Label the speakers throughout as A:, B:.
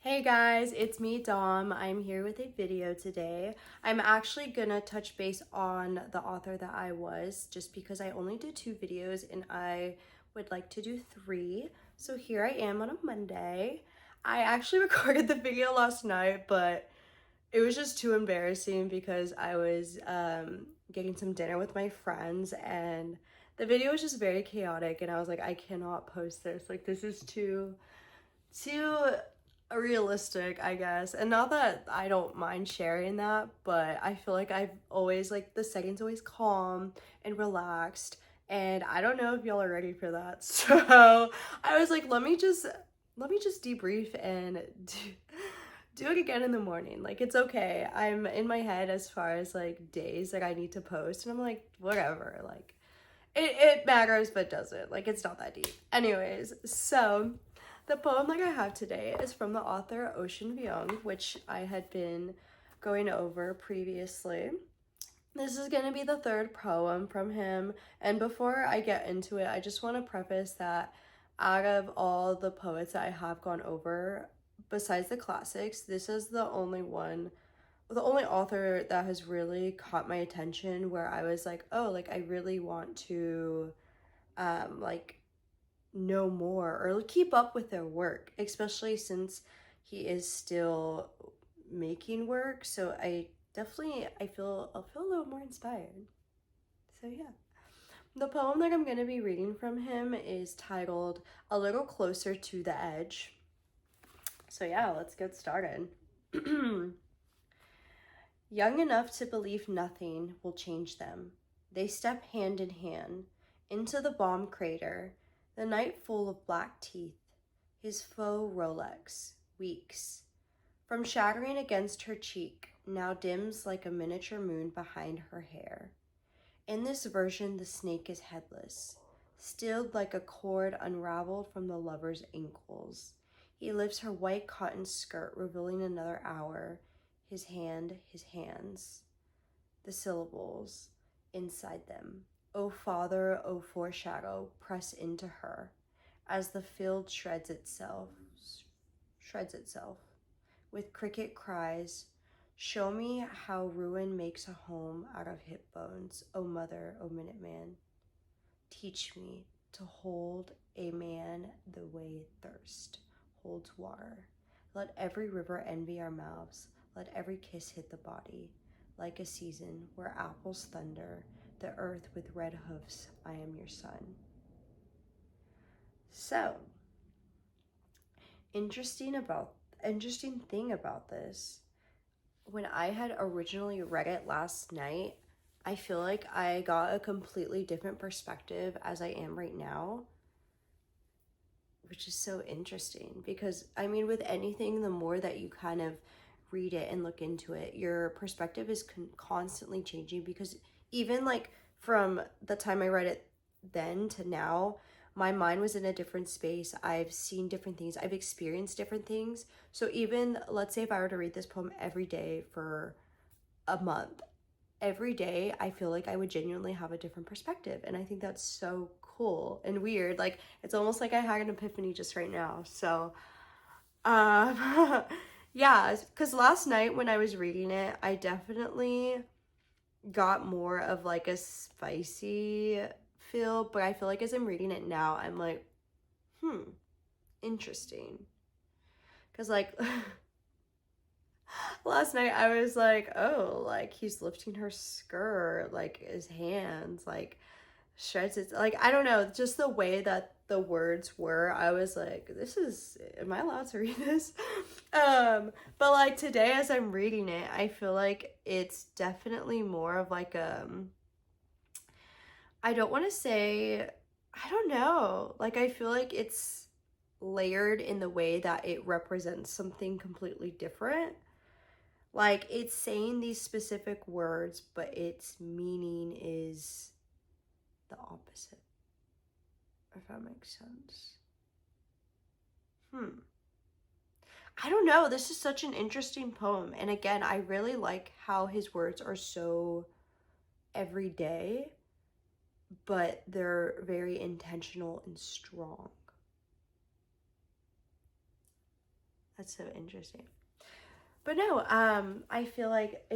A: Hey guys, it's me Dom. I'm here with a video today. I'm actually gonna touch base on the author that I was just because I only did 2 videos and I would like to do 3. So here I am on a Monday. I actually recorded the video last night, but it was just too embarrassing because I was getting some dinner with my friends and the video was just very chaotic and I was like, I cannot post this. Like this is too realistic, I guess. And not that I don't mind sharing that, but I feel like I've always like the setting's always calm and relaxed. And I don't know if y'all are ready for that. So I was like, let me just debrief and do it again in the morning. Like it's okay. I'm in my head as far as like days that I need to post, and I'm like, whatever. Like it matters but doesn't. Like it's not that deep. Anyways, so the poem that I have today is from the author Ocean Vuong, which I had been going over previously. This is going to be the 3rd poem from him, and before I get into it, I just want to preface that out of all the poets that I have gone over, besides the classics, this is the only author that has really caught my attention where I was like, oh, like I really want to like know more or keep up with their work, especially since he is still making work. So I feel a little more inspired. So yeah. The poem that I'm going to be reading from him is titled A Little Closer to the Edge. So yeah, let's get started. Young enough to believe nothing will change them, they step hand in hand into the bomb crater, the night full of black teeth, his faux Rolex, weeks. From shattering against her cheek, now dims like a miniature moon behind her hair. In this version, the snake is headless, stilled like a cord unraveled from the lover's ankles. He lifts her white cotton skirt, revealing another hour. His hand, his hands, the syllables inside them. O Father, O foreshadow, press into her as the field shreds itself with cricket cries. Show me how ruin makes a home out of hip bones, O Mother, O Minuteman. Teach me to hold a man the way thirst holds water. Let every river envy our mouths. Let every kiss hit the body. Like a season where apples thunder, the earth with red hoofs, I am your son. So, interesting thing about this, when I had originally read it last night, I feel like I got a completely different perspective as I am right now, which is so interesting because I mean, with anything, the more that you kind of read it and look into it, your perspective is constantly changing because even like from the time I read it then to now, my mind was in a different space. I've seen different things, I've experienced different things. So even let's say if I were to read this poem every day for a month, every day I feel like I would genuinely have a different perspective. And I think that's so cool and weird. Like it's almost like I had an epiphany just right now. So um yeah, because last night when I was reading it, I definitely got more of like a spicy feel, but I feel like as I'm reading it now, I'm like, interesting. Because like last night I was like, oh, like he's lifting her skirt, like his hands, like shreds it. Like, I don't know, just the way that the words were, I was like, am I allowed to read this? But like today as I'm reading it, I feel like it's definitely more of like I don't want to say, I don't know. Like I feel like it's layered in the way that it represents something completely different. Like it's saying these specific words, but its meaning is the opposite, if that makes sense. I don't know. This is such an interesting poem. And again, I really like how his words are so everyday, but they're very intentional and strong. That's so interesting. But no, I feel like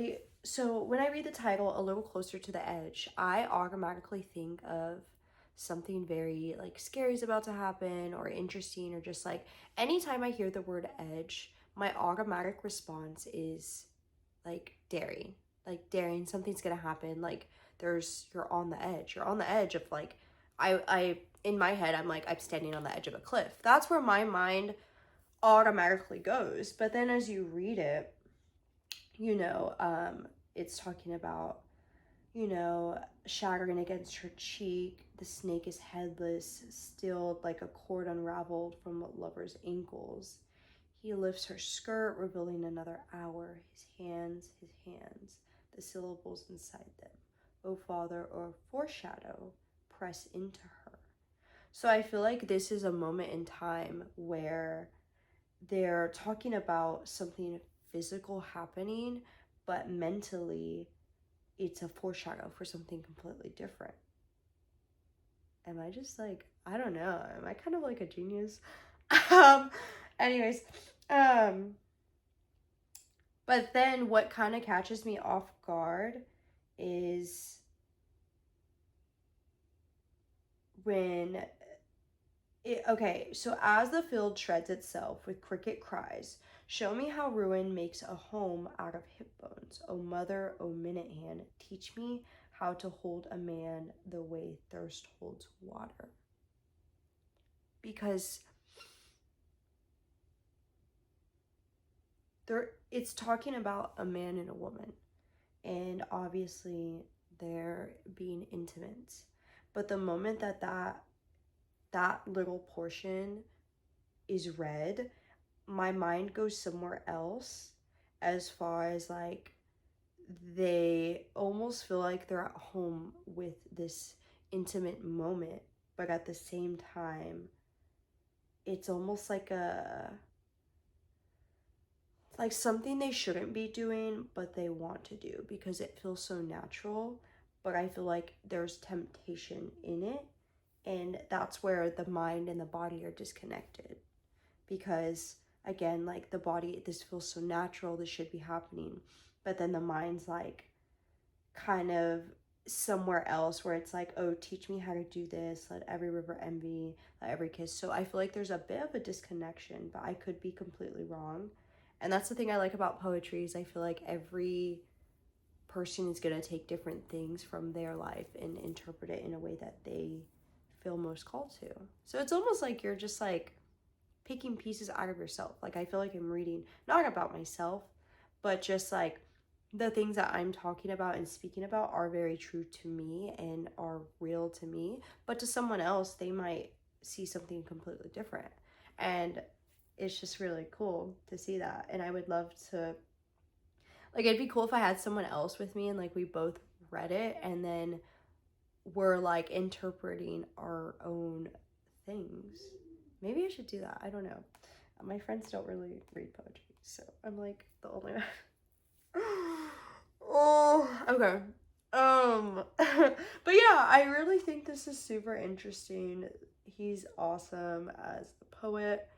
A: so when I read the title, A Little Closer to the Edge, I automatically think of something very like scary is about to happen or interesting, or just like anytime I hear the word edge, my automatic response is like daring. Like daring, something's gonna happen. Like you're on the edge. You're on the edge of like I in my head I'm like I'm standing on the edge of a cliff. That's where my mind automatically goes. But then as you read it, you know, it's talking about, you know, shattering against her cheek. The snake is headless, stilled like a cord unraveled from a lover's ankles. He lifts her skirt, revealing another hour. His hands, the syllables inside them. O Father, or foreshadow, press into her. So I feel like this is a moment in time where they're talking about something physical happening, but mentally it's a foreshadow for something completely different. Am I just like, I don't know, am I kind of like a genius? um anyways, but then what kind of catches me off guard is when okay, so as the field shreds itself with cricket cries, show me how ruin makes a home out of hip bones. O mother, O minute hand, teach me how to hold a man the way thirst holds water. Because it's talking about a man and a woman, and obviously they're being intimate. But the moment that little portion is read, my mind goes somewhere else, as far as like they almost feel like they're at home with this intimate moment, but at the same time it's almost like something they shouldn't be doing but they want to do because it feels so natural. But I feel like there's temptation in it, and that's where the mind and the body are disconnected. Because again, like the body, this feels so natural, this should be happening, but then the mind's like kind of somewhere else where it's like, oh, teach me how to do this, let every river envy, let every kiss. So I feel like there's a bit of a disconnection, but I could be completely wrong. And that's the thing I like about poetry, is I feel like every person is going to take different things from their life and interpret it in a way that they feel most called to. So it's almost like you're just like picking pieces out of yourself. Like I feel like I'm reading not about myself, but just like the things that I'm talking about and speaking about are very true to me and are real to me, but to someone else they might see something completely different. And it's just really cool to see that. And I would love to, like, it'd be cool if I had someone else with me and like we both read it and then we're like interpreting our own things. Maybe I should do that. I don't know. My friends don't really read poetry, so I'm like the only one. Oh, okay. But yeah, I really think this is super interesting. He's awesome as a poet.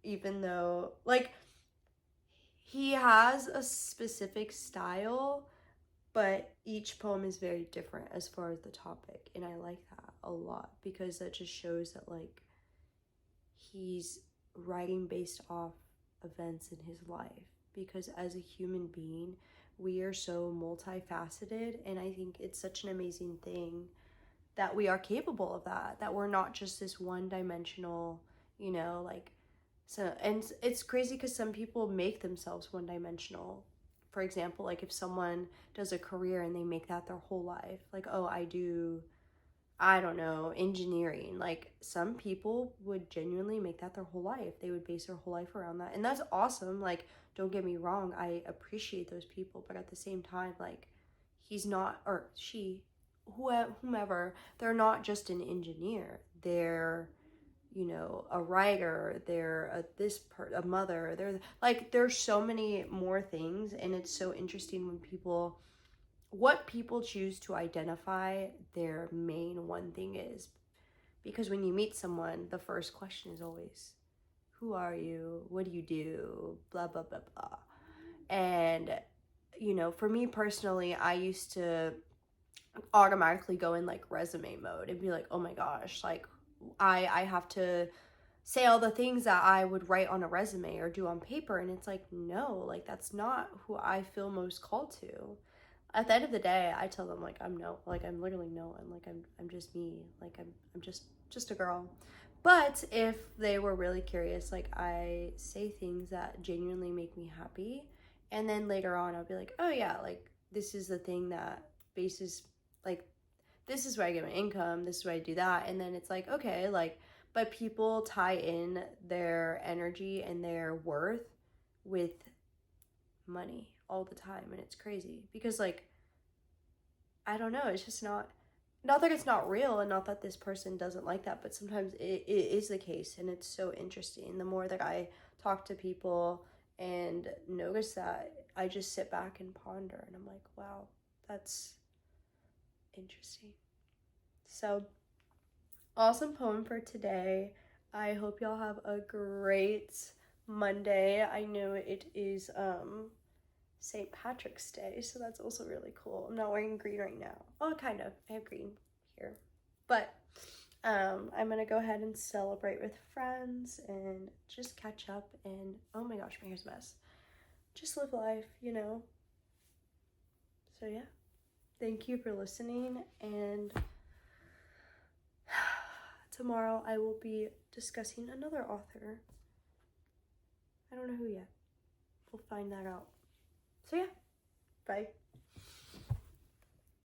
A: Even though like he has a specific style, but each poem is very different as far as the topic, and I like that a lot because that just shows that like he's writing based off events in his life. Because as a human being, we are so multifaceted, and I think it's such an amazing thing that we are capable of that we're not just this one dimensional, you know, like. So, and it's crazy because some people make themselves one dimensional. For example, like if someone does a career and they make that their whole life, like, oh, I don't know, engineering. Like some people would genuinely make that their whole life. They would base their whole life around that. And that's awesome. Like, don't get me wrong, I appreciate those people, but at the same time, like he's not, or she, whomever, they're not just an engineer. They're, you know, a writer, they're a mother. They're like, there's so many more things, and it's so interesting when what people choose to identify their main one thing is. Because when you meet someone, the first question is always, who are you? What do you do? Blah, blah, blah, blah. And, you know, for me personally, I used to automatically go in like resume mode and be like, oh my gosh, like I have to say all the things that I would write on a resume or do on paper. And it's like, no, like that's not who I feel most called to. At the end of the day, I tell them like I'm literally no one. Like I'm just me. Like I'm just a girl. But if they were really curious, like I say things that genuinely make me happy. And then later on I'll be like, oh yeah, like this is the thing that bases like this is where I get my income, this is where I do that. And then it's like, okay, like, but people tie in their energy and their worth with money all the time. And it's crazy because, like, I don't know, it's just not that it's not real and not that this person doesn't like that, but sometimes it is the case. And it's so interesting. The more that I talk to people and notice that, I just sit back and ponder and I'm like, wow, that's interesting. So, awesome poem for today. I hope y'all have a great Monday. I know it is St. Patrick's Day, so that's also really cool. I'm not wearing green right now. Oh, kind of. I have green here. But I'm gonna go ahead and celebrate with friends and just catch up and oh my gosh, my hair's a mess. Just live life, you know. So yeah. Thank you for listening, and tomorrow I will be discussing another author. I don't know who yet. We'll find that out. So yeah, bye.